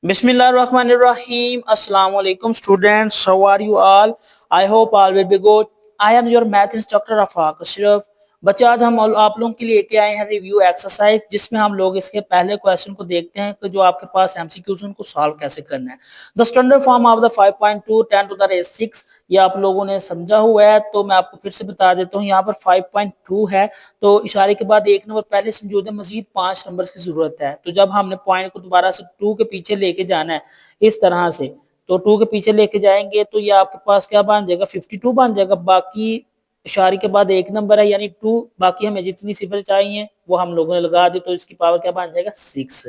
Bismillahirrahmanirrahim. Assalamu alaikum students. How are you all? I hope all will be good. I am your math instructor Afaq Ashraf. बच्चे आज हम आप लोगों के लिए लेके आए हैं रिव्यू एक्सरसाइज जिसमें हम लोग इसके पहले क्वेश्चन को देखते हैं कि जो आपके पास एमसीक्यूज उनको सॉल्व कैसे करना है। The standard form of the 5.2 10 to the raise 6 ये आप लोगों ने समझा हुआ है, तो मैं आपको फिर से बता देता हूँ। यहाँ पर 5.2 है तो इशारे के बाद एक नंबर पहले से मौजूद है, मजीद 5 नंबर की जरूरत है। तो जब हमने पॉइंट को दोबारा से 2 के पीछे लेके जाना है इस तरह से, तो 2 के पीछे लेके जाएंगे तो ये आपके पास क्या बन जाएगा 52 बन जाएगा। बाकी इशारे के बाद एक नंबर है यानी 2, बाकी हमें जितनी सिफर चाहिए वो हम लोगों ने लगा दी, तो इसकी पावर क्या बन जाएगा 6।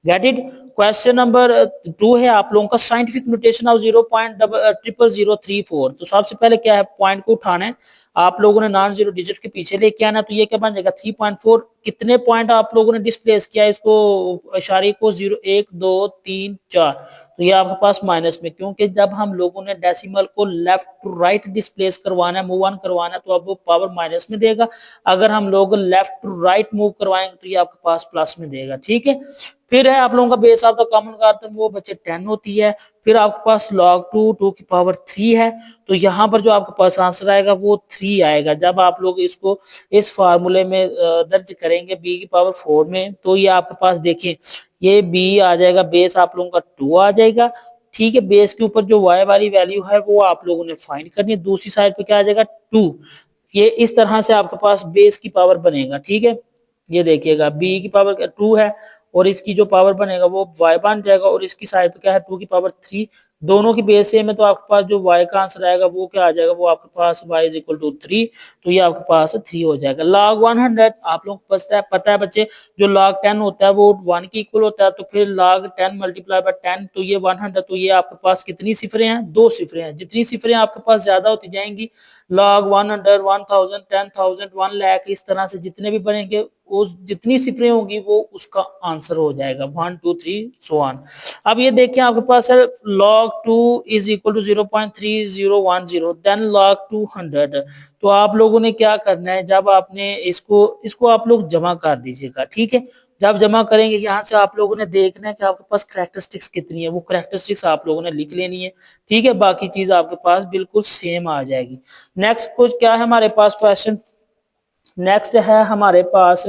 Get it. क्वेश्चन नंबर 2 है आप लोगों का साइंटिफिक नोटेशन ऑफ 0.00034। तो सबसे पहले क्या है, पॉइंट को उठाना है आप लोगों ने, नॉन जीरो डिजिट के पीछे लेके आना, तो ये क्या बन जाएगा 3.4। कितने पॉइंट आप लोगों ने डिस्प्लेस किया इसको इशारे को 0 1 2 3 4, तो ये आपके पास माइनस में, क्योंकि जब हम लोगों ने डेसिमल को लेफ्ट टू राइट डिस्प्लेस करवाना है, मूव ऑन करवाना है, तो अब वो पावर माइनस में देगा। अगर हम लोग लेफ्ट टू राइट मूव करवाएंगे तो ये आपके पास प्लस में देगा। ठीक है, फिर है आप लोगों का बेस ऑफ द कॉमन गार्तम, वो बच्चे 10 होती है। फिर आपके पास log 2 2 की पावर 3 है, तो यहाँ पर जो आपके पास आंसर आएगा वो 3 आएगा। जब आप लोग इसको इस फार्मूले में दर्ज करेंगे b की पावर 4 में, तो ये आपके पास देखें ये b आ जाएगा, बेस आप लोगों का 2 आ जाएगा। ठीक है, बेस के ऊपर जो y वाली वैल्यू है वो आप लोगों ने फाइंड करनी है, दूसरी साइड पे क्या आ जाएगा 2। ये इस तरह से आपके पास बेस की पावर बनेगा। ठीक है, ये देखिएगा b की पावर 2 है और इसकी जो पावर बनेगा वो y बन जाएगा, और इसकी साइड पे क्या है 2 की पावर 3। दोनों की बेस सेम है, तो आपके पास जो y का आंसर आएगा वो क्या आ जाएगा, वो आपके पास y इज इक्वल टू 3, तो ये आपके पास 3 हो जाएगा। log 100 आप लोगों को पता है बच्चे, जो log 10 होता है वो 1 के इक्वल होता है, तो फिर log 10 मल्टीप्लाई बाय 10, तो ये 100, तो ये आपके पास कितनी सिफरें हैं, 2 सिफरें हैं। जितनी सिफरें आपके पास ज्यादा होती जाएंगी, log 100 1000 10,000 1 लाख, इस तरह से जितने भी बनेंगे वो जितनी सिफरें होंगी वो उसका आंसर हो जाएगा 1 2 3 सो ऑन। अब ये देखिए आपके पास है log 2 is equal to 0.3010 then log 200। तो आप लोगों ने क्या करना है, जब आपने इसको आप लोग जमा कर दीजिएगा। ठीक है, जब जमा करेंगे यहाँ से आप लोगों ने देखना है कि आपके पास करैक्टरिस्टिक्स कितनी है, वो करैक्टरिस्टिक्स आप लोगों ने लिख लेनी है। ठीक है, बाकी चीज आपके पास बिल्कुल सेम आ जाएगी। नेक्स्ट कुछ क्या है हमारे पास क्वेश्चन, नेक्स्ट है हमारे पास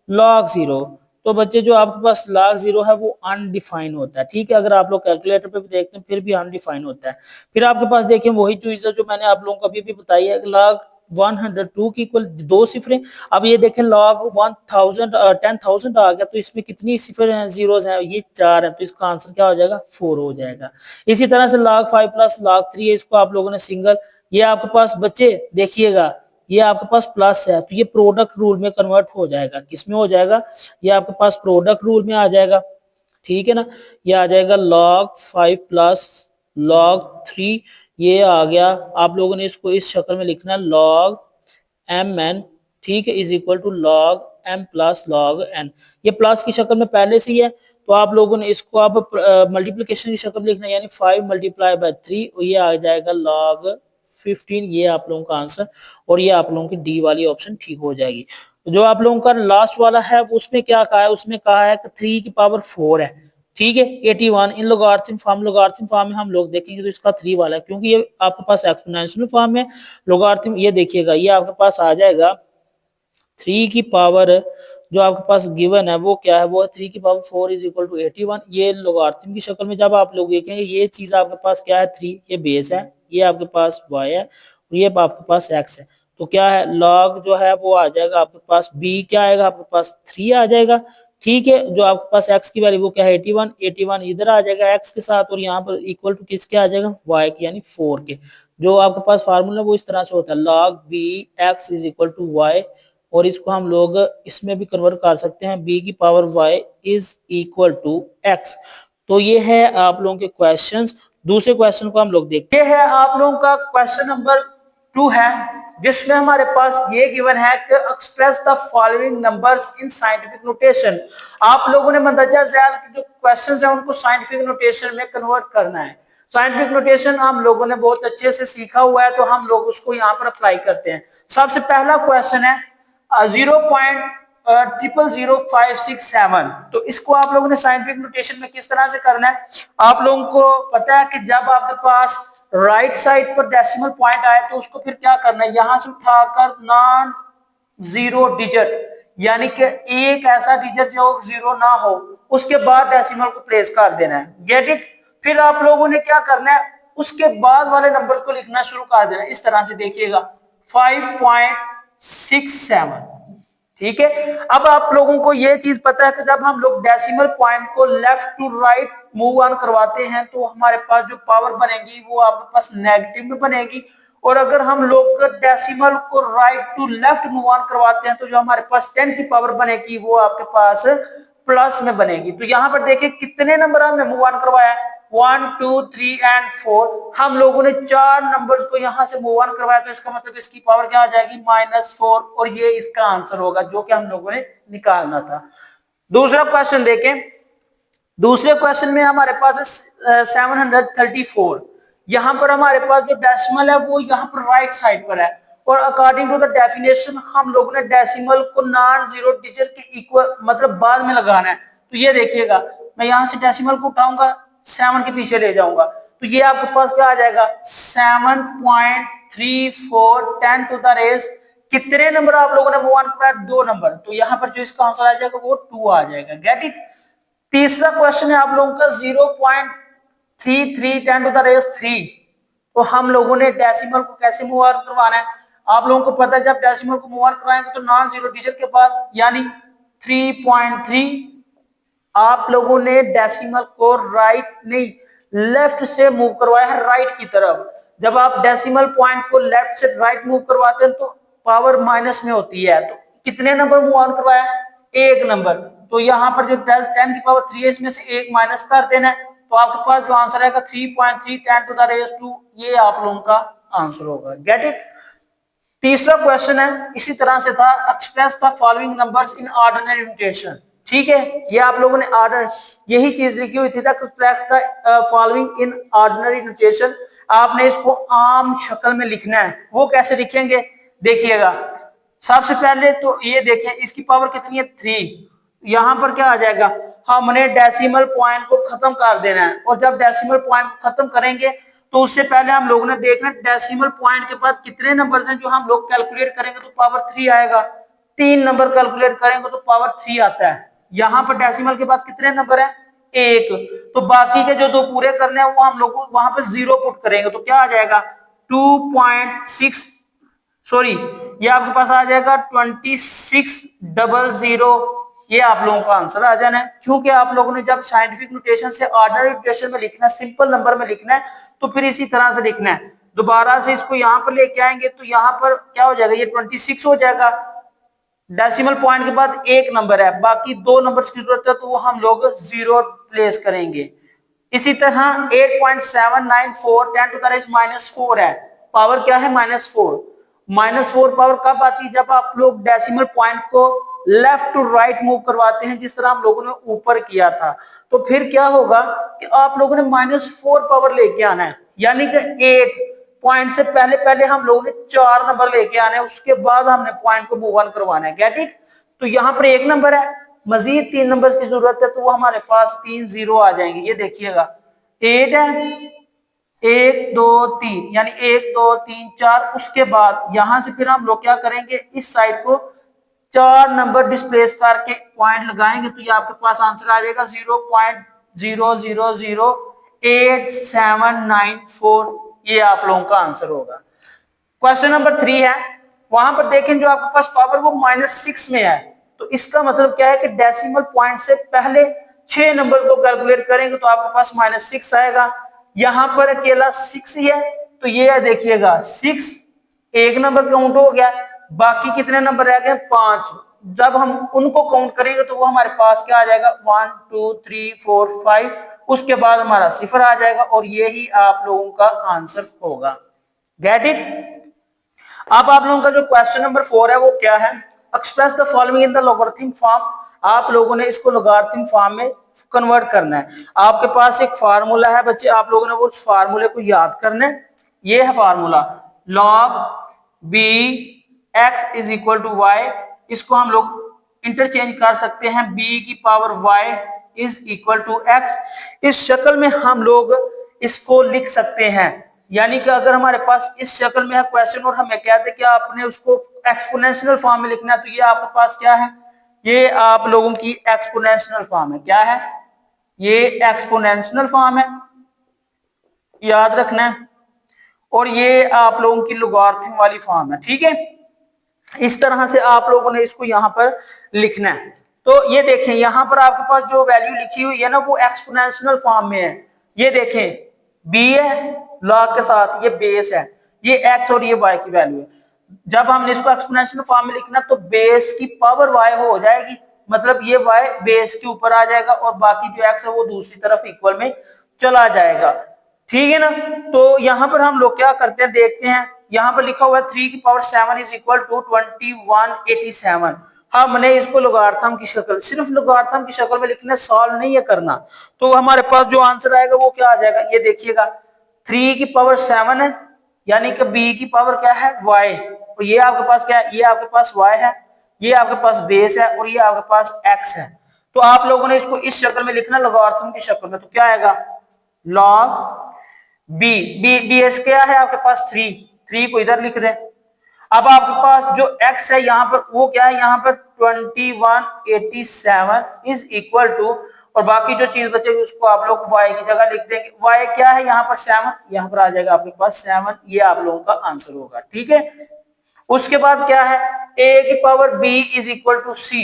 log 0। तो बच्चे जो आपके पास log 0 है वो अनडिफाइन होता है। ठीक है, अगर आप लोग कैलकुलेटर पे भी देखते हैं फिर भी अनडिफाइन होता है। फिर आपके पास देखिए वही चीज जो मैंने आप लोगों को अभी भी बताई है, log 102 की इक्वल 2 सिफरें। अब ये देखें log 1000 10,000 आ गया, तो इसमें कितनी सिफर हैं, जीरोस हैं, ये 4 है, तो इसका आंसर क्या हो जाएगा 4 हो जाएगा। इसी तरह से log 5 प्लस log 3 है, इसको आप लोगों ने सिंगल, ये आपके पास बच्चे देखिएगा ये आपके पास प्लस है, तो ये प्रोडक्ट रूल में कन्वर्ट हो जाएगा। किस में हो जाएगा, ये आपके पास प्रोडक्ट रूल में आ जाएगा। ठीक है ना, ये आ जाएगा log 5 प्लस log 3, ये आ गया। आप लोगों ने इसको इस शक्ल में लिखना है log mn, ठीक है, is equal to log m plus log n। ये प्लस की शक्ल में पहले से ही है, तो आप लोगों ने इसको अब मल्टीप्लिकेशन की शक्ल में लिखना है, यानी 5 मल्टीप्लाई बाय 3, और ये आ जाएगा log 15। ये आप लोगों का आंसर, और ये आप लोगों की डी वाली ऑप्शन ठीक हो जाएगी। जो आप लोगों का लास्ट वाला है उसमें क्या कहा है, उसमें कहा है कि 3 की पावर 4 है। ठीक है, 81 इन लोगारिथम फॉर्म में हम लोग देखेंगे तो इसका 3 वाला है, क्योंकि ये आपके पास एक्सपोनेंशियल फॉर्म में लोगारिथम, ये देखिएगा ये आपके पास आ जाएगा 3 की पावर जो आपके पास गिवन है वो क्या है, वो 3 की पावर 4 इज इक्वल टू 81। ये लोगारिथम की शक्ल में जब आप लोग देखेंगे ये चीज आपके पास क्या है 3, ये बेस है, ये आपके पास y है और ये आपके पास x है। तो क्या है log जो है वो आ जाएगा आपके पास b, क्या आएगा आपके पास 3 आ जाएगा। ठीक है, जो आपके पास x की वैल्यू वो क्या है 81, 81 इधर आ जाएगा x के साथ, और यहाँ पर इक्वल टू किसके आ जाएगा y के, यानी 4 के। जो आपके पास फार्मूला वो इस तरह से होता है log b x is equal to y, और इसको हम लोग इसमें भी कन्वर्ट कर सकते हैं, b की power y is equal to x। तो ये है आप लोगों के क्वेश्चंस। दूसरे क्वेश्चन को हम लोग देखते हैं, आप लोगों का क्वेश्चन नंबर 2 है, जिसमें हमारे पास ये गिवन है कि express the following numbers in scientific notation. आप लोगों ने मंदरजा झैल के जो क्वेश्चंस हैं उनको साइंटिफिक नोटेशन में कन्वर्ट करना है। साइंटिफिक नोटेशन हम लोगों ने बहुत अच्छे से सीखा हुआ है, तो हम लोग उसको यहाँ पर अप्लाई करते हैं। सबसे पहला क्वेश्चन है 000567। तो इसको आप लोगों ने साइंटिफिक नोटेशन में किस तरह से करना है, आप लोगों को पता है कि जब आपके पास राइट साइड पर डेसिमल पॉइंट आए तो उसको फिर क्या करना है, यहां से उठाकर नॉन जीरो डिजिट यानी कि एक ऐसा डिजिट जो जीरो ना हो उसके बाद डेसिमल को प्लेस कर देना है। Get it. फिर आप लोगों ने क्या करना है, उसके बाद वाले नंबर्स को लिखना शुरू कर देना है। इस तरह से देखिएगा 5.67। ठीक है। अब आप लोगों को यह चीज पता है कि जब हम लोग डेसिमल पॉइंट को left to right move on करवाते हैं तो हमारे पास जो पावर बनेगी वो आपके पास नेगेटिव में बनेगी, और अगर हम लोग डेसिमल को right to left move on करवाते हैं तो जो हमारे पास 10 की पावर बनेगी वो आपके पास प्लस में बनेगी। तो यहाँ पर देखिए कितने नंबर हमने मूव ऑन करवाया है, 1 2 3 एंड 4। हम लोगों ने 4 नंबर्स को यहां से मूव ऑन करवाया, तो इसका मतलब इसकी पावर क्या आ जाएगी, -4, और ये इसका आंसर होगा जो कि हम लोगों ने निकालना था। दूसरा क्वेश्चन देखें। दूसरे क्वेश्चन में हमारे पास है 734। यहां पर हमारे पास जो डेसिमल है वो यहाँ पर राइट साइड पर है, और अकॉर्डिंग टू द डेफिनेशन हम लोगों ने डेसिमल को नॉन जीरो डिजिट के इक्वल मतलब बाद में लगाना है। तो ये देखिएगा, मैं यहां से डेसिमल को उठाऊंगा, 7 के पीछे ले जाऊंगा, तो ये आपके पास क्या आ जाएगा 7.34 10 टू द रेस। कितने नंबर आप लोगों ने मूव ऑन कराया, 2 नंबर, तो यहाँ पर जो इसका आंसर आ जाएगा वो 2 आ जाएगा। Get it. तीसरा क्वेश्चन है आप लोगों का 0.33 10 टू द रेस 3। तो हम लोगों ने डेसिमल को कैसे मूव ऑन करवाना है, आप लोगों को पता है जब डेसिमल को मूव ऑन करवाएंगे तो नॉन जीरो डिजिट के बाद यानी 3.3 आप लोगों ने डेसिमल को राइट नहीं लेफ्ट से मूव करवाया है राइट की तरफ। जब आप डेसिमल पॉइंट को लेफ्ट से राइट मूव करवाते हैं तो पावर माइनस में होती है, तो कितने नंबर मूव ऑन करवाया, 1 नंबर। तो यहाँ पर जो 10 की पावर 3 है इसमें से 1 माइनस कर देना है, तो आपके पास जो आंसर आएगा 3.3 10 टू द रेस 2, ये आप लोगों का आंसर होगा। Get it. तीसरा क्वेश्चन है इसी तरह से था, express the following numbers in ordinary notation. ठीक है, ये आप लोगों ने ऑर्डर यही चीज लिखी हुई थी था, express the following in ordinary notation. आपने इसको आम शक्ल में लिखना है। वो कैसे लिखेंगे देखिएगा। सबसे पहले तो ये देखें इसकी पावर कितनी है 3। यहां पर क्या आ जाएगा, हमने डेसिमल पॉइंट को खत्म कर देना है, और जब डेसिमल पॉइंट को खत्म करेंगे तो उससे पहले हम लोगों ने देखना डेसिमल पॉइंट के पास कितने नंबर्स हैं जो हम लोग कैलकुलेट करेंगे तो पावर 3 आएगा। 3 नंबर कैलकुलेट करेंगे तो पावर 3 आता है। यहाँ पर डेसिमल के पास कितने नंबर है, 1। तो बाकी के जो 2 पूरे करने हैं वो हम लोग वहां पर 0 पुट करेंगे, तो क्या आ जाएगा 2.6 सॉरी ये आपके पास आ जाएगा 2600। ये आप लोगों का आंसर आ जाना है, क्योंकि आप लोगों ने जब साइंटिफिक नोटेशन से ऑर्डिनरी नोटेशन में लिखना है, सिंपल नंबर में लिखना है, तो फिर इसी तरह से लिखना है। दोबारा से इसको यहाँ पर लेके आएंगे तो यहाँ पर क्या हो जाएगा, ये 26 हो जाएगा। डेसिमल पॉइंट के बाद 1 नंबर है, बाकी 2 नंबर की जरूरत है तो वो हम लोग 0 प्लेस करेंगे। इसी तरह 8.794 10 टू द रेज़ -4 है, पावर क्या है -4। -4 पावर कब आती है, जब आप लोग डेसिमल पॉइंट को लेफ्ट टू राइट मूव करवाते हैं, जिस तरह हम लोगों ने ऊपर किया था। तो फिर क्या होगा कि आप लोगों ने -4 पावर लेके आना है, यानी कि 8 पॉइंट से पहले पहले हम लोगों ने 4 नंबर लेके आने हैं, उसके बाद हमने पॉइंट को मूव ऑन करवाना है। Get it. तो यहाँ पर 1 नंबर है, मजीद 3 नंबर की जरूरत है, तो वो हमारे पास 3 0 आ जाएंगे। ये देखिएगा 8 है, 1 2 3 यानी 1 2 3 4। उसके बाद यहां से फिर हम लोग क्या करेंगे, इस साइड को 4 नंबर डिस्प्लेस करके पॉइंट लगाएंगे, तो ये आपके पास आंसर आ जाएगा 0.000879 ये आप लोगों का आंसर होगा। क्वेश्चन नंबर 3 है, वहां पर देखें जो आपके पास पावर वो -6 में है, तो इसका मतलब क्या है कि डेसिमल पॉइंट से पहले 6 नंबर को कैलकुलेट करेंगे तो आपके पास -6 आएगा। यहां पर अकेला 6 ही है, तो ये देखिएगा 6 1 नंबर काउंट हो गया, बाकी कितने नंबर रह गए 5। जब हम उनको काउंट करेंगे तो वो हमारे पास क्या आ जाएगा 1 2 3 4 5, उसके बाद हमारा 0 आ जाएगा, और ये ही आप लोगों का आंसर होगा। Get it. अब आप लोगों का जो क्वेश्चन नंबर 4 है वो क्या है, express the following in the logarithm form. आप लोगों ने इसको लॉगरिथम फॉर्म में कन्वर्ट करना है। आपके पास एक फार्मूला है बच्चे, आप लोगों ने वो उस फार्मूले को याद करना है। ये है formula log b x is equal to y। इसको हम लोग इंटरचेंज कर सकते हैं। b की power y is equal to x। इस शक्ल में हम लोग इसको लिख सकते हैं। यानी कि अगर हमारे पास इस शक्ल में है क्वेश्चन और हमें कहते हैं कि आपने उसको एक्सपोनेंशियल फॉर्म में लिखना है, तो ये आपके पास क्या है, ये आप लोगों की एक्सपोनेंशियल फॉर्म है। क्या है? ये एक्सपोनेंशियल फॉर्म है, याद रखना है। और ये आप लोगों की लॉगरिथम वाली फॉर्म है। ठीक है, इस तरह से आप लोगों ने इसको यहां पर लिखना है। तो ये देखें, यहां पर आपके पास जो वैल्यू लिखी हुई है ना, वो एक्सपोनेंशियल फॉर्म में है। ये देखें, b है लॉग के साथ, ये बेस है, ये x और ये y की वैल्यू है। जब हमने इसको एक्सपोनेंशियल फॉर्म में लिखना तो बेस की पावर y हो जाएगी, मतलब ये y बेस के ऊपर आ जाएगा और बाकी जो x है वो दूसरी तरफ इक्वल में चला जाएगा। ठीक है ना। तो यहां पर हम लोग क्या करते हैं, देखते हैं। यहां पर लिखा हुआ है 3 की पावर 7 इज इक्वल टू 2187। हमने इसको लोगारिथम की शक्ल, सिर्फ लोगारिथम की शक्ल में लिखना, सॉल्व नहीं है करना। तो हमारे पास जो आंसर आएगा वो क्या आ जाएगा, ये देखिएगा 3 की पावर 7 है, यानी कि b की पावर क्या है, y। और ये आपके पास क्या है, ये आपके पास y है, ये आपके पास बेस है और ये आपके पास x है। तो आप लोगों ने इसको इस शक्ल में लिखना, लोगारिथम की शक्ल में। तो क्या आएगा, log bs क्या है आपके पास, 3 को इधर लिख दें। अब आपके पास जो x है यहाँ पर वो क्या है, यहाँ पर 2187 इज इक्वल टू, और बाकी जो चीज बचेगी उसको आप लोग y की जगह लिख देंगे। y क्या है यहाँ पर 7, यहाँ पर आ जाएगा आपके पास 7। ये आप लोगों का आंसर होगा। ठीक है, उसके बाद क्या है, a की power b is equal to c।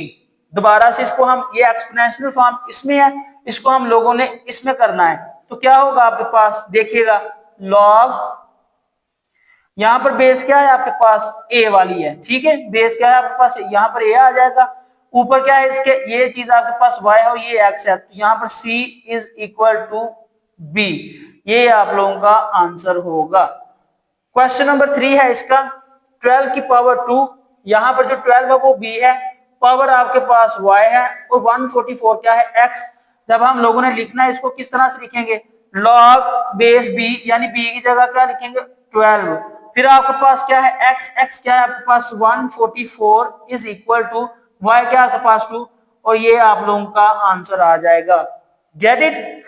दोबारा से इसको हम, ये एक्सपोनेंशियल फॉर्म इसमें है, इसको हम लोगों ने इसमें करना है। तो क्या होगा आपके पास, देखिएगा log, यहां पर बेस क्या है आपके पास, a वाली है। ठीक है, बेस क्या है आपके पास, यहां पर a आ जाएगा। ऊपर क्या है इसके, ये चीज आपके पास y है और ये x है, तो यहां पर c is equal to b। ये आप लोगों का आंसर होगा। क्वेश्चन नंबर 3 है इसका, 12 की पावर 2, यहां पर जो 12 है वो b है, पावर आपके पास y है और 144 क्या है, x। जब हम लोगों ने लिखना है इसको किस तरह से लिखेंगे, log बेस b, यानी b की जगह क्या लिखेंगे, 12। फिर आपके पास क्या है, x क्या है आपके पास 144 इज इक्वल टू y क्या है आपके पास 2, और ये आप लोगों का आंसर आ जाएगा। Get it.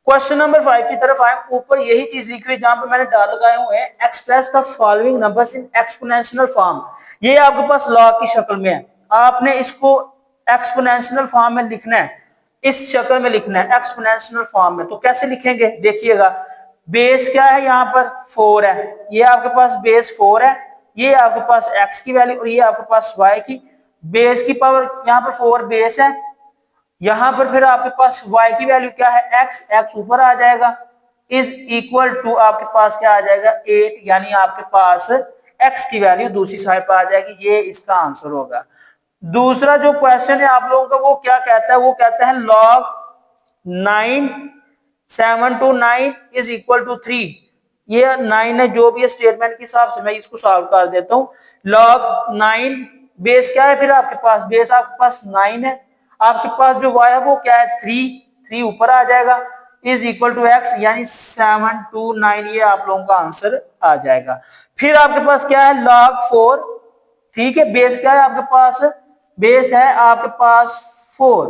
क्वेश्चन नंबर 5 की तरफ आए। ऊपर यही चीज लिखी हुई जहां पर मैंने डाल लगाए हुए हैं, express the following numbers in exponential form. ये आपके पास लॉग की शक्ल में है, आपने इसको एक्सपोनेंशियल फॉर्म में लिखना है, इस शक्ल में लिखना है एक्सपोनेंशियल फॉर्म में। तो कैसे लिखेंगे, देखिएगा बेस क्या है यहाँ पर 4 है, ये आपके पास बेस 4 है, ये आपके पास x की वैल्यू और ये आपके पास y की। बेस की पावर यहाँ पर 4 बेस है, यहां पर फिर आपके पास y की वैल्यू क्या है, x ऊपर आ जाएगा, इज इक्वल टू आपके पास क्या आ जाएगा 8, यानी आपके पास x की वैल्यू दूसरी साइड पर आ जाएगी। ये इसका आंसर होगा। दूसरा जो क्वेश्चन है आप लोगों का वो क्या कहता है, वो कहता है log 9 7 to 9 is equal to 3। ये 9 है, जो भी है स्टेटमेंट के हिसाब से मैं इसको सॉल्व कर देता हूँ। log 9 बेस क्या है, फिर आपके पास बेस आपके पास 9 है, आपके पास जो y है वो क्या है 3 ऊपर आ जाएगा, इज इक्वल टू x, यानी 7 to 9। ये आप लोगों का आंसर आ जाएगा। फिर आपके पास क्या है log 4। ठीक है, बेस क्या है आपके पास, बेस है आपके पास 4।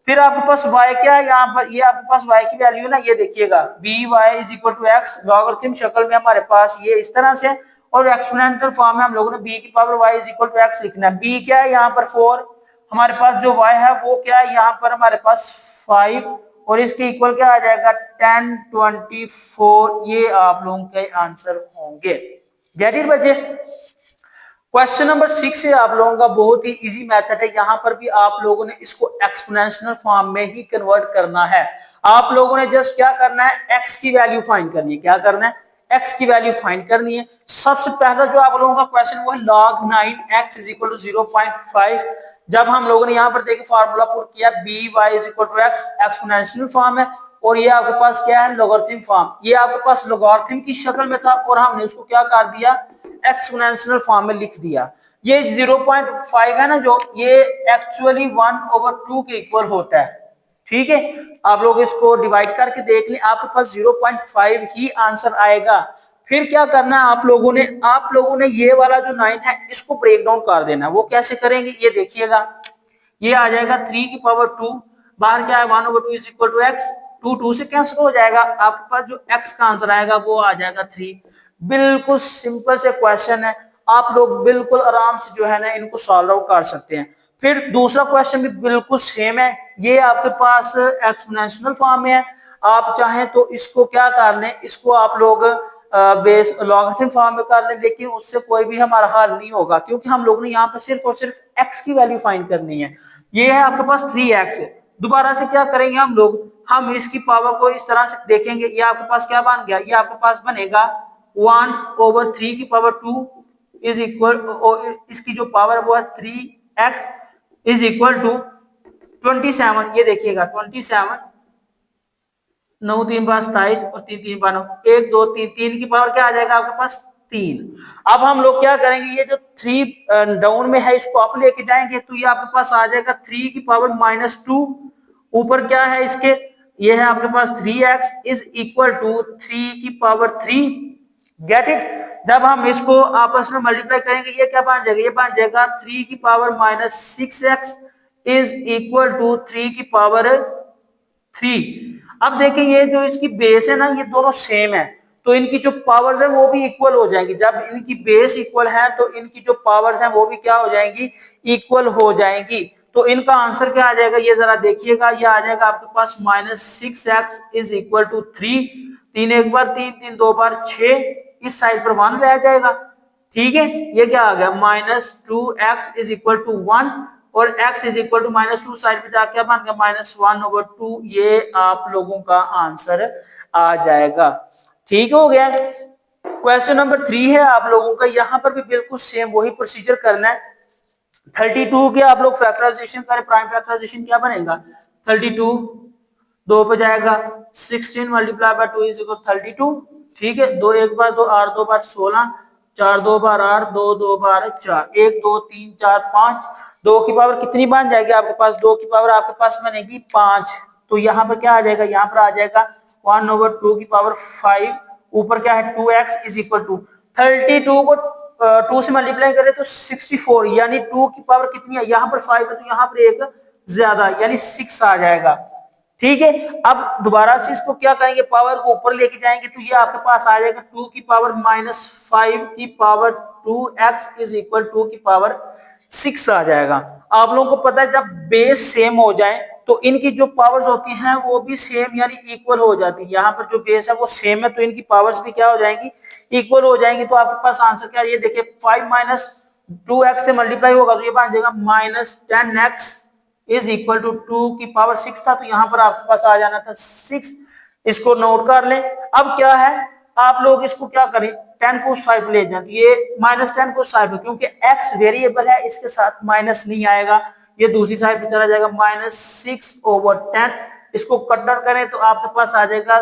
फिर आपके पास y क्या है यहाँ पर, ये आपके पास y की वैल्यू है ना, ये देखिएगा by is equal to x। Logarithm शक्ल में हमारे पास ये इस तरह से, और एक्सपोनेंशियल फॉर्म में हम लोगों ने b की power y is equal to x लिखना है। b क्या है यहाँ पर 4, हमारे पास जो y है वो क्या है यहाँ पर हमारे पास 5, और इसके इक्वल क्या आ जाएगा 10 24। ये आप लोगों के आंसर होंगे। गेट इट बच्चे। क्वेश्चन नंबर 6 है आप लोगों का, बहुत ही इजी मेथड है। यहां पर भी आप लोगों ने इसको एक्सपोनेंशियल फॉर्म में ही कन्वर्ट करना है। आप लोगों ने जस्ट क्या करना है, x की वैल्यू फाइंड करनी है। क्या करना है, x की वैल्यू फाइंड करनी है। सबसे पहला जो आप लोगों का क्वेश्चन वो है log 9x is equal to 0.5। जब हम लोगों ने यहाँ पर देखे फार्मूला पुट किया, by is equal to x, exponential form है, और ये आपके पास क्या है, लोगारिथम फॉर्म। ये आपके पास लोगारिथम की शक्ल में था और हमने उसको क्या कर दिया, एक्सपोनेंशियल फॉर्म में लिख दिया। ये 0.5 है ना, जो ये एक्चुअली 1/2 के इक्वल होता है। ठीक है, आप लोग इसको डिवाइड करके देख लें, आपके पास 0.5 ही आंसर आएगा। फिर क्या करना है आप लोगों ने ये वाला जो 9 है इसको ब्रेक डाउन कर देना। वो कैसे करेंगे, ये देखिएगा। ये आ जाएगा 3 की पावर 2, बाहर क्या है 1/2 इज इक्वल टू एक्स, 2 से कैंसिल हो जाएगा, आपके पास जो एक्स का आंसर आएगा वो आ जाएगा 3। बिल्कुल सिंपल से क्वेश्चन है, आप लोग बिल्कुल आराम से जो है ना इनको सॉल्व आउट कर सकते हैं। फिर दूसरा क्वेश्चन भी बिल्कुल सेम है, ये आपके पास एक्सपोनेंशियल फॉर्म में है, आप चाहें तो इसको क्या कर लें, इसको आप लोग बेस लॉगरिथम फॉर्म में कर लें, लेकिन उससे कोई भी हमारा हल नहीं होगा, क्योंकि हम लोग ने यहाँ पे सिर्फ और सिर्फ एक्स की वैल्यू फाइंड करनी है। ये है आपके पास 3x, दोबारा से क्या करेंगे हम लोग, हम इसकी पावर को इस तरह से देखेंगे, ये आपके पास क्या बन गया, ये आपके पास बनेगा 1/3 की पावर 2 इज इक्वल, इसकी जो पावर है वो है 3x इज इक्वल टू 27। ये देखिएगा 27, 9 3 5 27 और 3 3 5 9, 1 2 3, 3 की पावर क्या आ जाएगा आपके पास 3। अब हम लोग क्या करेंगे, ये जो 3 डाउन में है इसको आप लेके जाएंगे, तो ये आपके पास आ जाएगा 3 की पावर -2, ऊपर क्या है इसके, ये है आपके पास 3x इज इक्वल टू 3 की पावर 3। गेट इट, जब हम इसको आपस में मल्टीप्लाई करेंगे ये क्या बन जाएगा, ये बन जाएगा 3 की power -6x is equal to 3 की पावर 3। अब देखिए ये जो इसकी बेस है ना ये दोनों सेम है, तो इनकी जो पावर्स है वो भी इक्वल हो जाएंगी, जब इनकी बेस इक्वल है तो इनकी जो पावर्स है वो भी क्या हो जाएंगी, इक्वल हो जाएंगी। तो इनका आंसर क्या आ जाएगा, ये जरा देखिएगा, ये आ जाएगा आपके पास -6x इज इक्वल टू 3, 3 एक बार 3, 3 दो बार 6, इस साइड पर 1 रह जाएगा, ठीक है। ये क्या आ गया -2x इज इक्वल टू 1, और x is equal to -2 side पे जाके बन गया -1/2, ये आप लोगों का आंसर आ जाएगा। ठीक हो गया। क्वेश्चन नंबर 3 है आप लोगों का, यहाँ पर भी बिल्कुल सेम वही प्रोसीजर करना है। 32 के आप लोग फैक्टराइजेशन करें, प्राइम फैक्टराइजेशन क्या बनेगा, 32 2 पे जाएगा, 16 मल्टीप्लाई बाय 2 इज इक्वल 32, ठीक है। 2 एक बार 2, 8 2 बार 16, 4 2 बार 8, 2 2 बार 4, 1 2 3 4 5, 2 की पावर कितनी बन जाएगी आपके पास, 2 की पावर आपके पास बनेगी 5, तो यहाँ पर क्या आ जाएगा, यहाँ पर आ जाएगा 1/2 की पावर 5, ऊपर क्या है 2x इज इक्वल टू 32 को 2 से मल्टीप्लाई करें तो 64, यानी 2 की पावर कितनी है, यहाँ पर 5 है तो यहाँ पर एक ज्यादा यानी 6 आ जाएगा, ठीक है। अब दोबारा से इसको क्या करेंगे, पावर को ऊपर लेके जाएंगे, तो ये आपके पास आ जाएगा 2 की पावर -5 की पावर 2x इज इक्वल 2 की पावर 6 आ जाएगा। आप लोगों को पता है जब बेस सेम हो जाए तो इनकी जो पावर्स होती हैं वो भी सेम यानी इक्वल हो जाती है, यहाँ पर जो बेस है वो सेम है तो इनकी पावर्स भी क्या हो जाएंगी, इक्वल हो जाएंगी। तो आपके पास आंसर क्या है, ये देखिए 5 - 2x से मल्टीप्लाई होगा तो ये बन जाएगा -10x इज इक्वल टू 2 की पावर 6 था, तो यहाँ पर आपके पास आ जाना था 6, इसको नोट कर लें। अब क्या है, आप लोग इसको क्या करें, 10 को साइड ले जाए, तो ये -10 को साइड है, क्योंकि x वेरिएबल है इसके साथ माइनस नहीं आएगा, ये दूसरी साइड पे चला जाएगा -6/10, इसको कटर करें तो आपके पास आ जाएगा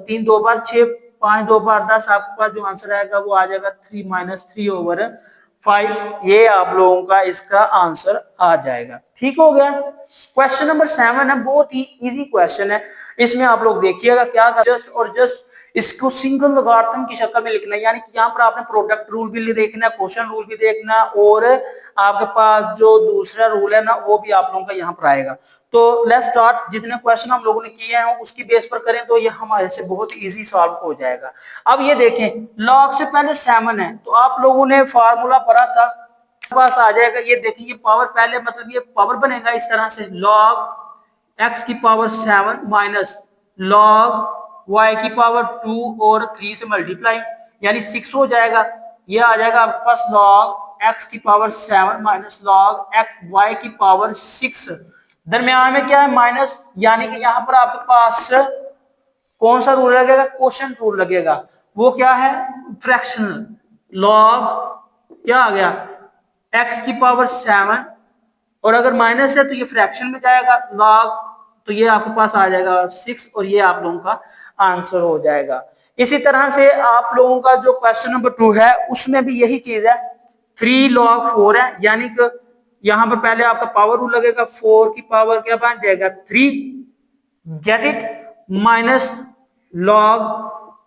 3 2 बार 6, 5 2 बार 10, आपके पास जो आंसर आएगा वो आ जाएगा 3 - 3/5, ये आप लोगों का इसका आंसर आ जाएगा। ठीक हो गया। क्वेश्चन नंबर 7 है, बहुत ही इजी क्वेश्चन है, इसमें आप लोग देखिएगा क्या जस्ट और जस्ट इसको सिंगल लॉगरिथम की शक्ल में लिखना है, यानी कि यहाँ पर आपने प्रोडक्ट रूल भी देखना, क्वेश्चन रूल भी देखना, और आपके पास जो दूसरा रूल है ना वो भी आप लोगों का यहाँ पर आएगा। तो लेट्स स्टार्ट, जितने क्वेश्चन हम लोगों ने किए हैं उसकी बेस पर करें तो ये हमारे से बहुत इजी सॉल्व हो जाएगा। अब ये देखें, लॉग से पहले 7 है तो आप लोगों ने फार्मूला पढ़ा था, पास आ जाएगा, ये देखिए पावर पहले मतलब ये पावर बनेगा इस तरह से, लॉग x की पावर 7 माइनस लॉग y की पावर 2 और 3 से मल्टीप्लाई, यानी 6 हो जाएगा। ये आ जाएगा आपके पास लॉग x की पावर 7 माइनस लॉग y की पावर 6, दरमियान में क्या है माइनस, यानी कि यहाँ पर आपके पास कौन सा रूल लगेगा, क्वोशंट रूल लगेगा, वो क्या है फ्रैक्शनल, लॉग क्या आ गया x की पावर 7, और अगर माइनस है तो ये फ्रैक्शन में जाएगा लॉग, तो ये आपके पास आ जाएगा 6, और ये आप लोगों का आंसर हो जाएगा। इसी तरह से आप लोगों का जो क्वेश्चन नंबर 2 है उसमें भी यही चीज है, 3 log 4 है, यानी कि यहां पर पहले आपका पावर रूल लगेगा, 4 की पावर क्या बन जाएगा 3, गेट इट, माइनस लॉग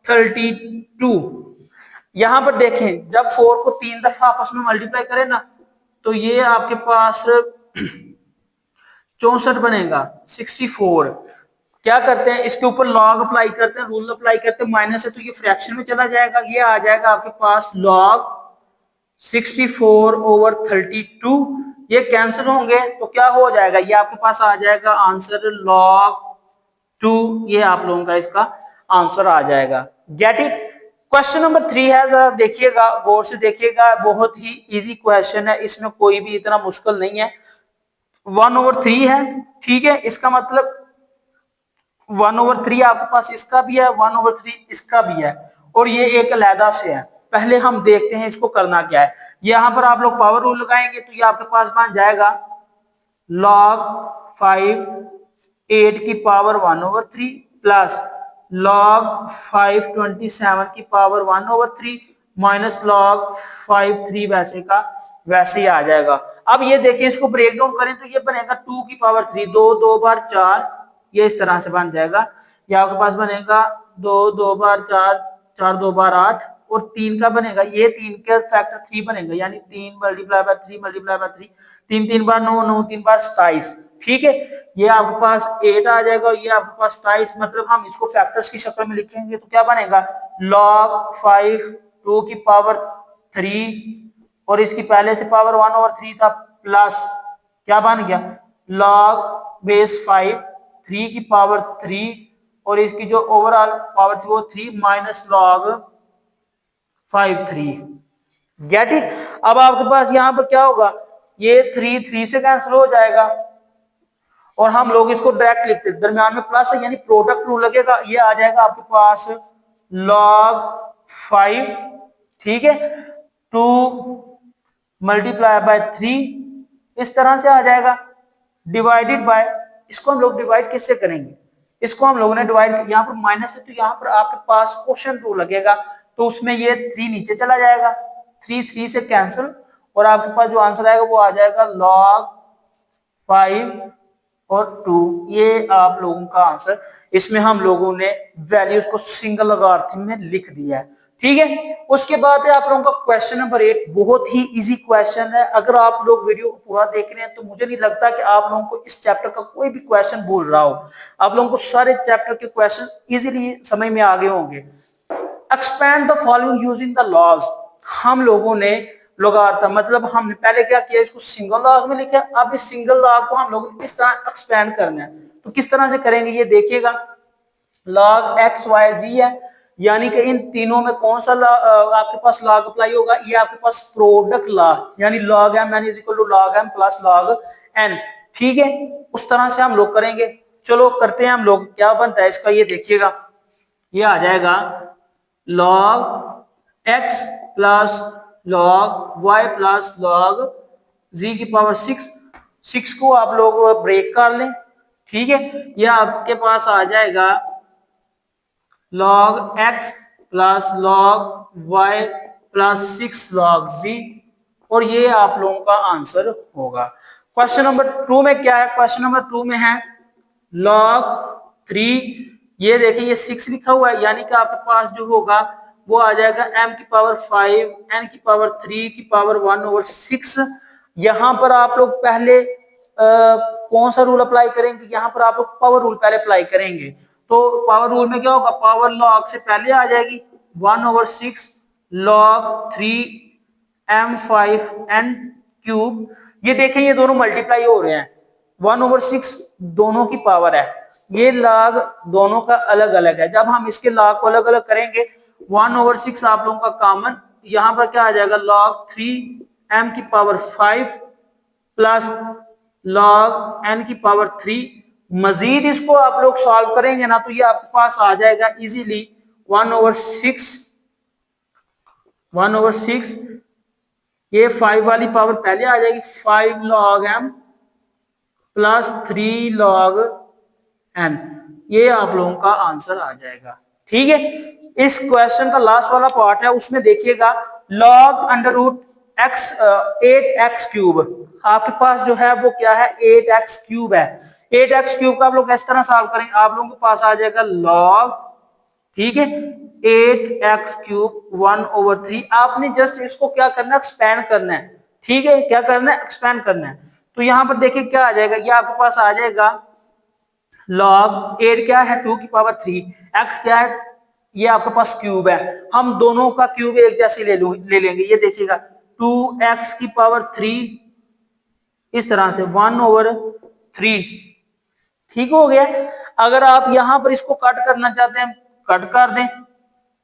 32। यहां पर देखें जब 4 को 3 दफा आपस में मल्टीप्लाई करें ना तो ये आपके पास 64 बनेगा 64। क्या करते हैं, इसके ऊपर लॉग अप्लाई करते हैं, रूल अप्लाई करते हैं, माइनस है तो ये फ्रैक्शन में चला जाएगा, ये आ जाएगा आपके पास लॉग 64/32। ये कैंसिल होंगे तो क्या हो जाएगा, ये आपके पास आ जाएगा आंसर लॉग 2। ये आप लोगों का इसका आंसर आ जाएगा। Get it. क्वेश्चन नंबर 3 है, जरा देखिएगा, गौर से देखिएगा, बहुत ही इजी क्वेश्चन है, इसमें कोई भी इतना मुश्किल नहीं है। 1/3 है, ठीक है, इसका मतलब 1/3 आपके पास इसका भी है, 1/3 इसका भी है, और ये एक अलहदा से है। पहले हम देखते हैं इसको करना क्या है। यहां पर आप लोग पावर रूल लगाएंगे तो ये आपके पास बन जाएगा log 5 8 की पावर 1/3 प्लस log 5 27 की पावर 1/3 माइनस log 5 3 वैसे का वैसे ही आ जाएगा। अब ये देखिए, इसको ब्रेक डाउन करें तो ये बनेगा 2 की पावर 3, 2 2 बार 4, ये इस तरह से बन जाएगा। ये आपके पास बनेगा 2 2 बार 4, 4 2 बार 8, और 3 का बनेगा, ये 3 का फैक्टर 3 बनेगा, यानी 3 मल्टीप्लाई बाय 3 मल्टीप्लाई बाय 3, 3 3 बार 9, 9 3 बार 27, ठीक है। ये आपके पास 8 आ जाएगा और ये आपके पास 27, मतलब हम इसको फैक्टर्स की शक्ल में लिखेंगे तो क्या बनेगा, log 5 2 की पावर 3 और इसकी पहले से पावर 1/3 था, प्लस क्या बन गया log बेस 5 3 की पावर 3 और इसकी जो ओवरऑल पावर थी वो 3 माइनस log 5 3। Get it. अब आपके पास यहां पर क्या होगा, ये 3 3 से कैंसिल हो जाएगा और हम लोग इसको डायरेक्ट लिखते हैं, दरम्यान में प्लस है यानी प्रोडक्ट रूल लगेगा, ये आ जाएगा आपके पास log 5, ठीक है, 2 मल्टीप्लाई बाय 3, इस तरह से आ जाएगा, डिवाइडेड बाय, इसको हम लोग डिवाइड किससे करेंगे, इसको हम लोगों ने डिवाइड, यहाँ पर माइनस है तो यहाँ पर आपके पास क्वोशंट रूल लगेगा, तो उसमें ये 3 नीचे चला जाएगा, 3 3 से कैंसिल, और आपके पास जो आंसर आएगा वो आ जाएगा log 5 और 2। ये आप लोगों का आंसर, इसमें हम लोगों ने वैल्यूज को सिंगल लॉगरिथम में लिख दिया है, ठीक है। उसके बाद है आप लोगों का क्वेश्चन नंबर 8, बहुत ही इजी क्वेश्चन है। अगर आप लोग वीडियो को पूरा देख रहे हैं तो मुझे नहीं लगता कि आप लोगों को इस चैप्टर का कोई भी क्वेश्चन भूल रहा हो, आप लोगों को सारे चैप्टर के क्वेश्चन इजीली समझ में आ गए होंगे। Expand the following using the laws, हम लोगों ने लोगारिथम, मतलब हमने पहले क्या किया, इसको सिंगल लॉग में लिखा, अब इस सिंगल लॉग को हम लोग किस तरह एक्सपैंड करना है, तो किस तरह से करेंगे ये देखिएगा। log x y z है, यानी कि इन तीनों में कौन सा आपके पास log अप्लाई होगा, ये आपके पास प्रोडक्ट log, यानी log m n is equal to log m plus log n, ठीक है, उस तरह से हम लोग करेंगे। चलो करते हैं हम लोग, क्या बनता है इसका ये देखिएगा, ये आ जाएगा log x plus log y plus log z की पावर 6, 6 को आप लोग ब्रेक कर लें, ठीक है, ये आपके पास आ जाएगा log x plus log y plus 6 log z, और ये आप लोगों का आंसर होगा। क्वेश्चन नंबर 2 में क्या है, क्वेश्चन नंबर 2 में है log 3, ये देखिए ये 6 लिखा हुआ है, यानी कि आपके पास जो होगा वो आ जाएगा m की पावर 5 n की पावर 3 की पावर 1/6। यहां पर आप लोग पहले कौन सा रूल अप्लाई करेंगे, यहाँ पर आप लोग पावर रूल पहले अप्लाई करेंगे, तो पावर रूल में क्या होगा, पावर लॉग से पहले आ जाएगी 1/6 log 3 m5n क्यूब, ये देखें ये दोनों मल्टीप्लाई हो रहे हैं, 1/6 दोनों की पावर है, ये log दोनों का अलग अलग है, जब हम इसके log को अलग अलग करेंगे 1/6 आप लोगों का कॉमन, यहां पर क्या आ जाएगा log 3 m की पावर 5 प्लस log n की पावर 3, मजीद इसको आप लोग सॉल्व करेंगे ना तो ये आपके पास आ जाएगा इजीली 1/6, ये 5 वाली पावर पहले आ जाएगी, 5 log m plus 3 log n, ये आप लोगों का आंसर आ जाएगा, ठीक है। इस क्वेश्चन का लास्ट वाला पार्ट है, उसमें देखिएगा log under root x 8x cube, आपके पास जो है वो क्या है 8x क्यूब है, 8x क्यूब का आप लोग इस तरह सॉल्व करेंगे, आप लोगों के पास आ जाएगा log, ठीक है, 8x क्यूब 1/3, आपने जस्ट इसको क्या करना है एक्सपैंड करना है, ठीक है, क्या करना है एक्सपैंड करना है, तो यहाँ पर देखिए क्या आ जाएगा, ये आपके पास आ जाएगा log 8 क्या है 2 की पावर 3, x क्या है ये आपके पास क्यूब है, हम दोनों का क्यूब एक जैसे ले लेंगे। ये देखिएगा 2x की पावर 3 इस तरह से 1/3, ठीक हो गया। अगर आप यहां पर इसको कट करना चाहते हैं कट कर दें,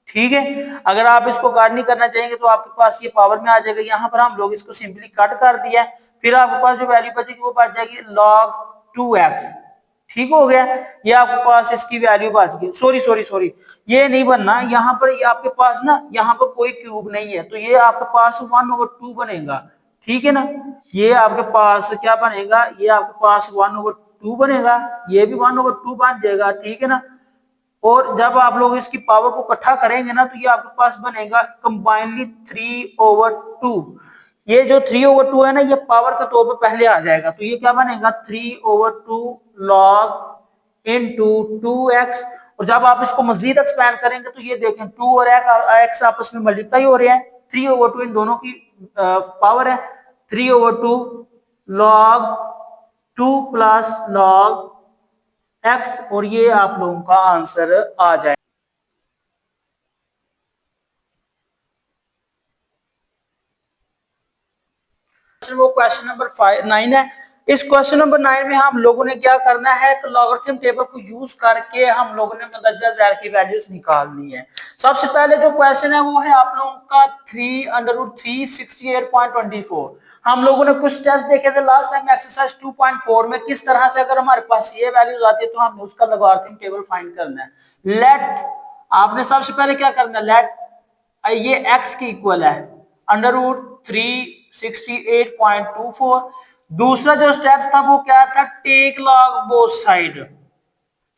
ठीक है। अगर आप इसको काट नहीं करना चाहेंगे तो आपके पास ये पावर में आ जाएगा। यहाँ पर हम लोग इसको सिंपली कट कर दिया, फिर आपके पास जो वैल्यू बचेगी वो बच जाएगी log 2x, ठीक हो गया। ये आपके पास इसकी वैल्यू बच गई। सॉरी सॉरी सॉरी, ये नहीं बनना, यहाँ पर ये आपके पास ना यहाँ पर कोई क्यूब नहीं है, तो ये आपके पास 1/2 बनेगा, ठीक है ना। ये आपके पास क्या बनेगा, ये आपके पास 1/2 बनेगा, ये भी 1/2 बन जाएगा, ठीक है ना। और जब आप लोग इसकी पावर को इकट्ठा करेंगे ना तो ये आपके पास बनेगा कंबाइनली 3/2। ये जो 3/2 है ना ये पावर के तौर पर पहले आ जाएगा, तो ये क्या बनेगा 3/2 log into 2x। और जब आप इसको मजीद एक्सपैंड करेंगे तो ये देखें 2 और x आपस में मल्टीप्लाई हो रहे हैं, 3/2 इन दोनों की पावर है, 3/2 log 2 प्लस log x, और ये आप लोगों का आंसर आ जाए। वो क्वेश्चन नंबर 9 है। इस क्वेश्चन नंबर 9 में हम लोगों ने क्या करना है, लॉगरिथम टेबल को यूज करके हम लोगों ने मुंदरजा ज़ैल की वैल्यूज निकालनी है। सबसे पहले जो क्वेश्चन है वो है आप लोगों का 3√368.24। हम लोगों ने कुछ स्टेप्स देखे थे लास्ट टाइम एक्सरसाइज 2.4 में, किस तरह से अगर हमारे पास ये वैल्यूज आती है तो हमने उसका लॉगरिथम टेबल फाइंड करना है। लेट आपने सबसे पहले क्या करना है, लेट ये x की इक्वल है √368.24। दूसरा जो स्टेप था वो क्या था, take log both side,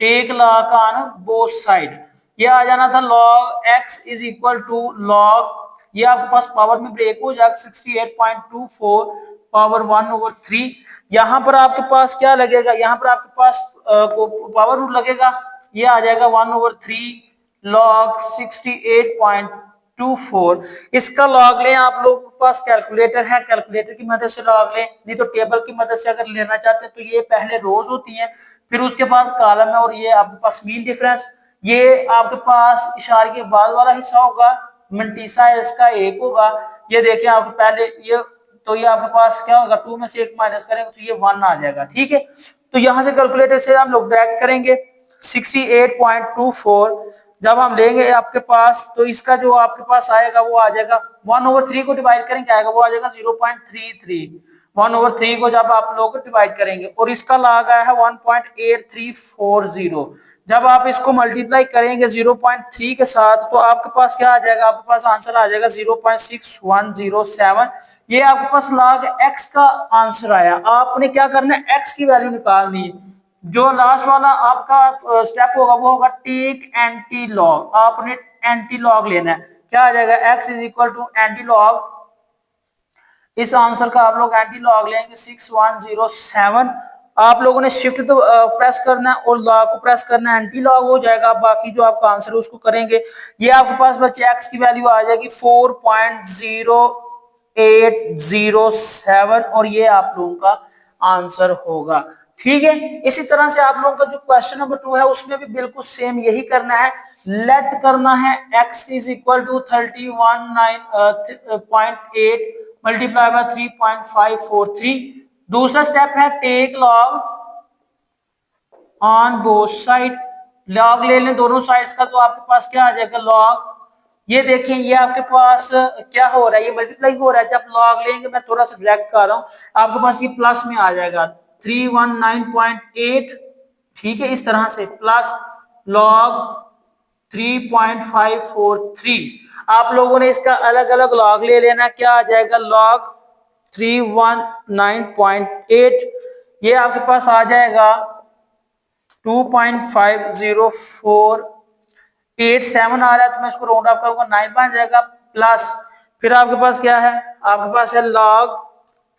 take log on both side. ये आ जाना था log x is equal to log, ये आपके पास पावर में ब्रेक हो जाएगा 68.24 पावर 1/3। यहाँ पर आपके पास क्या लगेगा, यहाँ पर आपके पास पावर रूट लगेगा, ये आ जाएगा 1/3 log 68.24। इसका लॉग लें, आप लोगों के पास कैलकुलेटर है, कैलकुलेटर की मदद से लॉग लें, नहीं तो टेबल की मदद से अगर लेना चाहते हैं तो ये पहले रोज होती है, फिर उसके बाद कॉलम है, और ये आपके पास मीन डिफरेंस, ये आपके पास इशारे के बाद वाला हिस्सा होगा, मंटीसा है इसका 1 होगा। ये देखें आप पहले ये, तो ये आपके पास क्या होगा 2 में से 1 माइनस करेंगे तो ये 1 आ जाएगा, ठीक है। तो यहां से कैलकुलेटर से हम लोग डायरेक्ट करेंगे 68.24 जब हम लेंगे आपके पास, तो इसका जो आपके पास आएगा वो आ जाएगा 1/3 को डिवाइड करेंगे आएगा वो आ जाएगा 0.33। 1/3 को जब आप लोग डिवाइड करेंगे, और इसका लॉग आया है 1.8340। जब आप इसको मल्टीप्लाई करेंगे 0.3 के साथ तो आपके पास क्या आ जाएगा, आपके पास आंसर आ जाएगा 0.6107। ये आपके पास log x का आंसर आया। आपने क्या करना है, x की वैल्यू निकालनी है। जो लास्ट वाला आपका स्टेप होगा वो होगा टेक एंटी लॉग, आपने एंटी लॉग लेना है। क्या आ जाएगा, x is equal to anti log, इस आंसर का आप लोग एंटी लॉग लेंगे 6107। आप लोगों ने शिफ्ट तो प्रेस करना है और लॉग को प्रेस करना है, एंटी लॉग हो जाएगा। बाकी जो आपका आंसर है उसको करेंगे। ये आपके पास बच्चे x की वैल्यू आ जाएगी 4.0807 और ये आप लोगों का आंसर होगा, ठीक है। इसी तरह से आप लोगों का जो क्वेश्चन नंबर 2 है उसमें भी बिल्कुल सेम यही करना है। लेट करना है x is equal to 31.8 multiply by 3.543। दूसरा स्टेप है take log on both side, log ले लें दोनों साइड्स का, तो आपके पास क्या आ जाएगा लॉग। ये देखें ये आपके पास क्या हो रहा है, ये मल्टीप्लाई हो रहा है। जब लॉग लेंगे, मैं थोड़ा सा डायरेक्ट कर रहा हूं, आपके पास ये प्लस में आ जाएगा 319.8, ठीक है, इस तरह से प्लस लॉग 3.543। आप लोगों ने इसका अलग अलग लॉग ले लेना, क्या आ जाएगा लॉग 319.8, ये आपके पास आ जाएगा 2.50487 आ रहा है, तो मैं इसको राउंड ऑफ करूंगा 9 बन जाएगा। प्लस फिर आपके पास क्या है, आपके पास है लॉग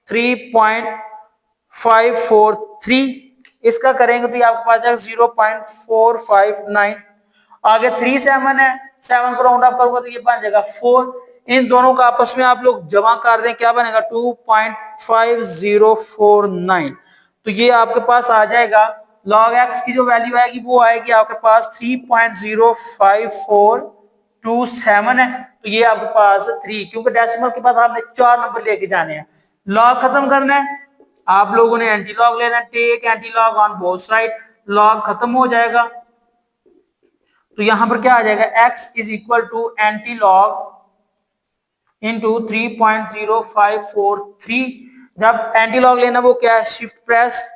3.543, इसका करेंगे तो ये आपके पास जाएगा 0.459। आगे 37 है, 7 को राउंड ऑफ करूंगा तो ये बन जाएगा 4। इन दोनों का आपस में आप लोग जमा कर दें, क्या बनेगा 3.5049। तो ये आपके पास आ जाएगा log x की जो वैल्यू आएगी वो आएगी आपके पास 3.05427 है। तो ये आपके पास 3, क्योंकि डेसिमल के बाद आपने 4 नंबर लेके जाने हैं। लॉग खत्म करना है, आप लोगों ने एंटी लॉग लेना है, take anti log on both side, log खत्म हो जाएगा। तो यहां पर क्या आ जाएगा, x is equal to anti log into 3.0543। जब एंटी लॉग लेना वो क्या है, शिफ्ट प्रेस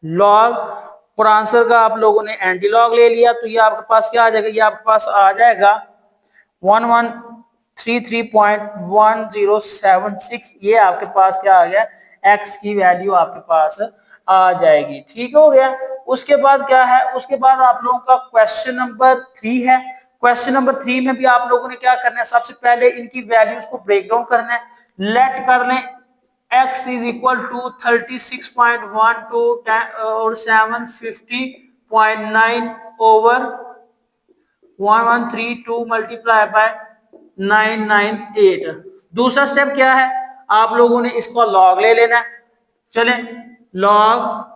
लॉग, और आंसर का आप लोगों ने एंटी लॉग ले लिया। तो ये आपके पास क्या आ जाएगा, ये आपके पास आ जाएगा 1133.1076। ये आपके पास क्या आ गया, x की वैल्यू आपके पास आ जाएगी। ठीक हो गया। उसके बाद क्या है, उसके बाद आप लोगों का क्वेश्चन नंबर 3 है। क्वेश्चन नंबर 3 में भी आप लोगों ने क्या करना है, सबसे पहले इनकी वैल्यूज को ब्रेक डाउन करना है। लेट कर लें x इज इक्वल टू 36.12 और 750.9 ओवर 1132 मल्टीप्लाई बाय 998। दूसरा स्टेप क्या है, आप लोगों ने इसको लॉग ले लेना है। चले, log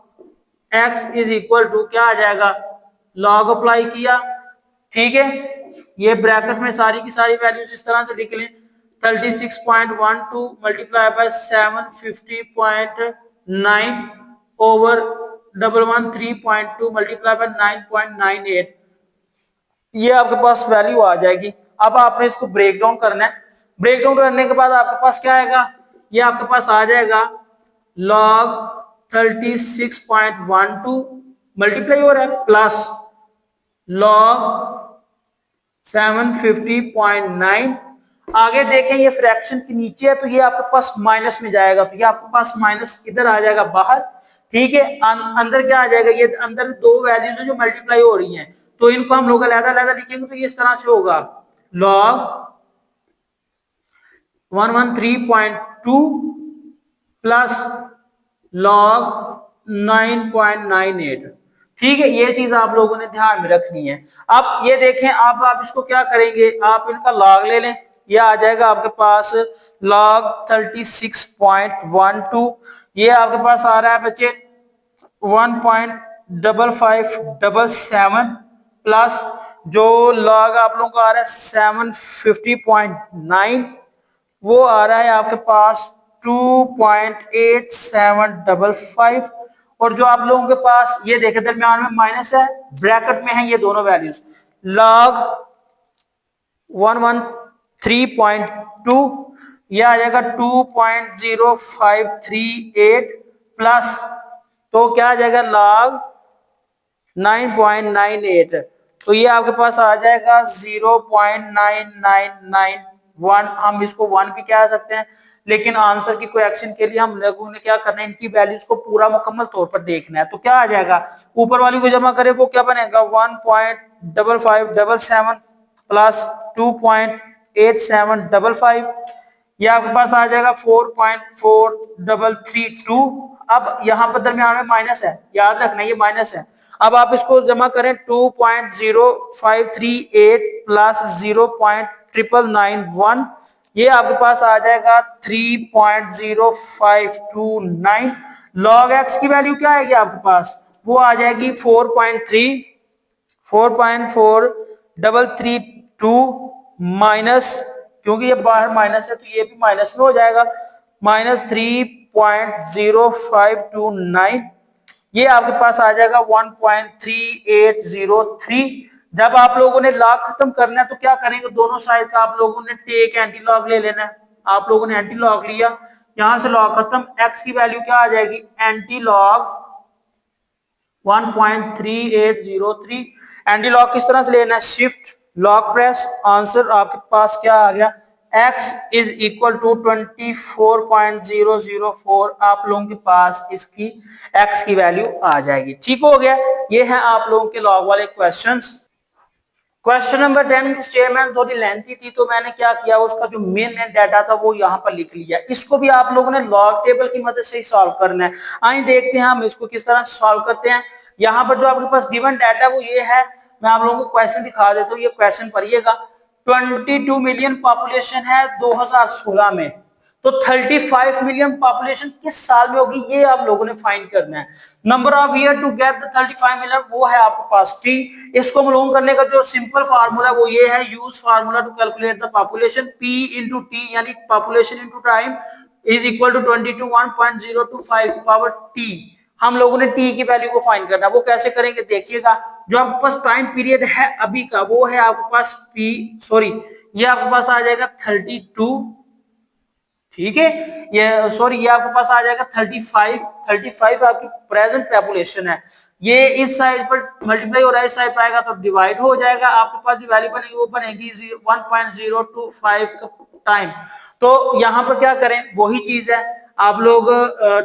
x is equal to क्या आ जाएगा, लॉग अप्लाई किया, ठीक है। ये ब्रैकेट में सारी की सारी वैल्यूज इस तरह से लिख लें, 36.12 multiply by 750.9 over 113.2 multiply by 9.98। ये आपके पास वैल्यू आ जाएगी। अब आपने इसको ब्रेक डाउन करना है। ब्रेक डाउन करने के बाद आपके पास क्या आएगा, ये आपके पास आ जाएगा log 36.12 मल्टीप्लाई हो रहा है प्लस log 750.9। आगे देखें ये फ्रैक्शन के नीचे है तो ये आपके पास माइनस में जाएगा, तो ये आपके पास माइनस इधर आ जाएगा बाहर, ठीक है। अंदर क्या आ जाएगा, ये अंदर दो वैल्यूज है जो मल्टीप्लाई हो रही हैं, तो इनको हम लोग अलग-अलग लिखेंगे। तो ये इस तरह से होगा, log 113.2 प्लस log 9.98। ठीक है, ये चीज आप लोगों ने ध्यान में रखनी है। अब ये देखें, आप इसको क्या करेंगे, आप इनका log ले लें। ये आ जाएगा आपके पास log 36.12। ये आपके पास आ रहा है बच्चे 1.5577 प्लस जो log आप लोगों का आ रहा है 750.9, वो आ रहा है आपके पास 2.8755। और जो आप लोगों के पास ये देखे दरमियान में माइनस है, ब्रैकेट में है ये दोनों वैल्यूज, log 113.2 ये आ जाएगा 2.0538 प्लस, तो क्या आ जाएगा log 9.98। तो ये आपके पास आ जाएगा 0.9991। हम इसको 1 भी कह सकते हैं, लेकिन आंसर की करेक्शन के लिए हम लोगों ने क्या करना है, इनकी वैल्यूज को पूरा मुकम्मल तौर पर देखना है। तो क्या आ जाएगा, ऊपर वाली को जमा करें वो क्या बनेगा 1.5577 प्लस 2.8755, ये आपके पास आ जाएगा 4.4332। अब यहाँ पर दरमियान में माइनस है, याद रखना ये माइनस है। अब आप इसको जमा करें 2.0538 प्लस 0.991, ये आपके पास आ जाएगा 3.0529। log x की वैल्यू क्या आएगी आपके पास, वो आ जाएगी 4.4332 माइनस, क्योंकि ये बाहर माइनस है तो ये भी माइनस में हो जाएगा, माइनस 3.0529। ये आपके पास आ जाएगा 1.3803। जब आप लोगों ने लॉग खत्म करना है तो क्या करेंगे, दोनों साइड का आप लोगों ने टेक एंटी लॉग ले लेना है। आप लोगों ने एंटी लॉग लिया, यहां से लॉग खत्म, x की वैल्यू क्या आ जाएगी, एंटी लॉग 1.3803। एंटी लॉग किस तरह से लेना है, शिफ्ट लॉग प्रेस, आंसर आपके पास क्या आ गया, x इज इक्वल टू 24.004। आप लोगों के पास इसकी x की वैल्यू आ जाएगी। ठीक हो गया, ये है आप लोगों के लॉग वाले क्वेश्चंस। क्वेश्चन नंबर 10 की स्टेटमेंट थोड़ी लेंथी थी, तो मैंने क्या किया, उसका जो मेन डाटा था वो यहाँ पर लिख लिया। इसको भी आप लोगों ने लॉग टेबल की मदद से ही सॉल्व करना है। आइए देखते हैं हम इसको किस तरह से सॉल्व करते हैं। यहाँ पर जो आपके पास गिवन डाटा वो ये है, मैं आप लोगों को क्वेश्चन दिखा देता हूँ, ये क्वेश्चन पढ़िएगा। 22 मिलियन पॉपुलेशन है 2016 में, तो 35 मिलियन पॉपुलेशन किस साल में होगी ये आप लोगों ने फाइंड करना है। Number of year to get the 35 million वो है आपके पास टी। इसको मालूम करने का जो सिंपल फार्मूला वो ये है, use formula to calculate the population, P into T यानी population into time is equal to 22 1.025 की पावर टी। हम लोगों ने टी की वैल्यू को फाइंड करना है। वो कैसे करेंगे देखिएगा, जो आपके पास टाइम पीरियड है अभी का वो है आपके पास ये आपके पास आ जाएगा 32, ठीक है, ये आपके पास आ जाएगा 35 आपकी प्रेजेंट पॉपुलेशन है। ये इस साइड पर मल्टीप्लाई हो रहा है, इस साइड पर आएगा तो डिवाइड हो जाएगा, आपके पास जो वैल्यू बनेगी वो बनेगी 1.025 टाइम। तो यहाँ पर क्या करें, वही चीज है, आप लोग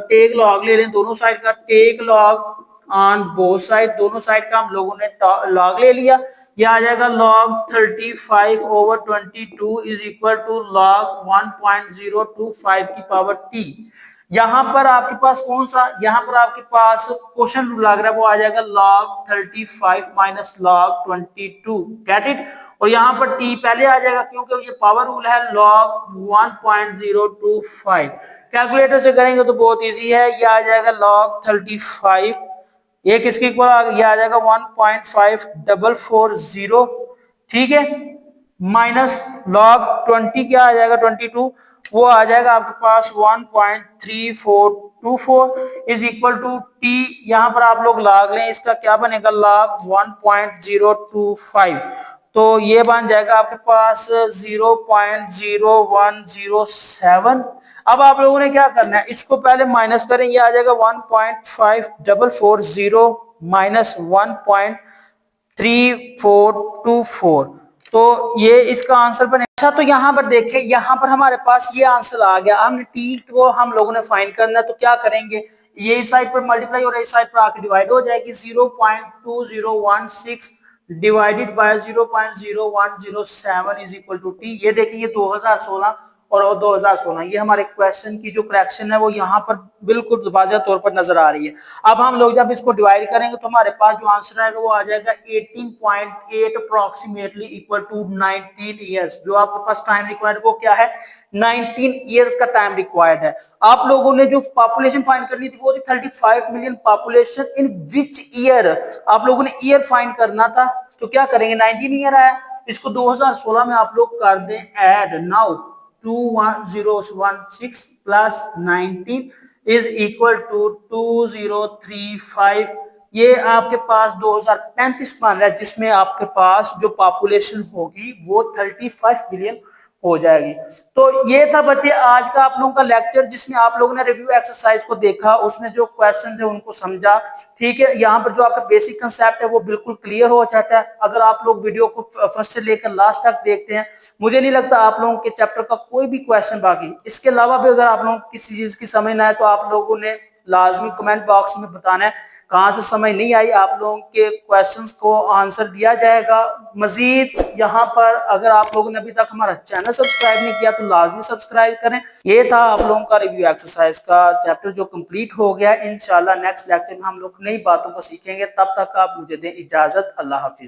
टेक लॉग ले लें दोनों साइड का, take log on both side, दोनों साइड का हम लोगों ने लॉग ले लिया। ये आ जाएगा log 35 over 22 is equal to log 1.025 की पावर टी। यहां पर आपके पास कौन सा, यहाँ पर आपके पास क्वेश्चन रूल लग रहा है, वो आ जाएगा log 35 minus log 22, get it. और यहाँ पर टी पहले आ जाएगा क्योंकि ये पावर रूल है, log 1.025। कैलकुलेटर से करेंगे तो बहुत इजी है, ये आ जाएगा log 35, ये किसके इक्वल आ जाएगा 1.5440, ठीक है, माइनस log 20 क्या आ जाएगा 22, वो आ जाएगा आपके पास 1.3424 इज इक्वल टू टी। यहां पर आप लोग log लें, इसका क्या बनेगा log 1.025, तो ये बन जाएगा आपके पास 0.0107। अब आप लोगों ने क्या करना है, इसको पहले माइनस करें, ये आ जाएगा 1.5440 माइनस 1.3424, तो ये इसका आंसर बने। अच्छा, तो यहाँ पर देखें, यहाँ पर हमारे पास ये आंसर आ गया। हमने टी को हम लोगों ने फाइंड करना है, तो क्या करेंगे, ये इस साइड पर मल्टीप्लाई और इस साइड पर आके डिवाइड हो जाएगी, 0.2016 divided by 0.0107 is equal to T. ये देखिए, ये 2016 और 2016, ये हमारे क्वेश्चन की जो करेक्शन है वो यहाँ पर बिल्कुल वाज़ह तौर पर नजर आ रही है। अब हम लोग जब इसको डिवाइड करेंगे तो हमारे पास जो आंसर आएगा वो आ जाएगा 18.8 अप्रोक्सीमेटली इक्वल टू 19 ईयर्स। जो आपके पास टाइम रिक्वायर्ड वो क्या है, 19 ईयर्स का टाइम रिक्वायर्ड है। आप लोगों ने जो पॉपुलेशन फाइंड करनी थी वो थी 35 million population in which year, आप लोगों ने ईयर फाइंड करना था। तो क्या करेंगे, 19 ईयर आया, इसको 2016 में आप लोग कर दें add. Now 2016 plus 19 is equal to 2035। ये आपके पास 2035 बन रहा है, जिसमें आपके पास जो पॉपुलेशन होगी वो 35 मिलियन हो जाएगी। तो ये था बच्चे आज का आप लोगों का लेक्चर, जिसमें आप लोगों ने रिव्यू एक्सरसाइज को देखा, उसमें जो क्वेश्चन थे उनको समझा, ठीक है। यहाँ पर जो आपका बेसिक कंसेप्ट है वो बिल्कुल क्लियर हो जाता है अगर आप लोग वीडियो को फर्स्ट से लेकर लास्ट तक देखते हैं। मुझे नहीं लगता आप लोगों के चैप्टर का कोई भी क्वेश्चन बाकी। इसके अलावा भी अगर आप लोगों को किसी चीज की समझ ना आए तो आप लोगों ने लाजमी कमेंट बॉक्स में बताना है कहाँ से समझ नहीं आई, आप लोगों के क्वेश्चंस को आंसर दिया जाएगा। मजीद यहाँ पर अगर आप लोगों ने अभी तक हमारा चैनल सब्सक्राइब नहीं किया तो लाजमी सब्सक्राइब करें। ये था आप लोगों का रिव्यू एक्सरसाइज का चैप्टर जो कंप्लीट हो गया। इंशाल्लाह नेक्स्ट लेक्चर में हम लोग नई बातों को सीखेंगे। तब तक आप मुझे दें इजाजत। अल्लाह हाफिज।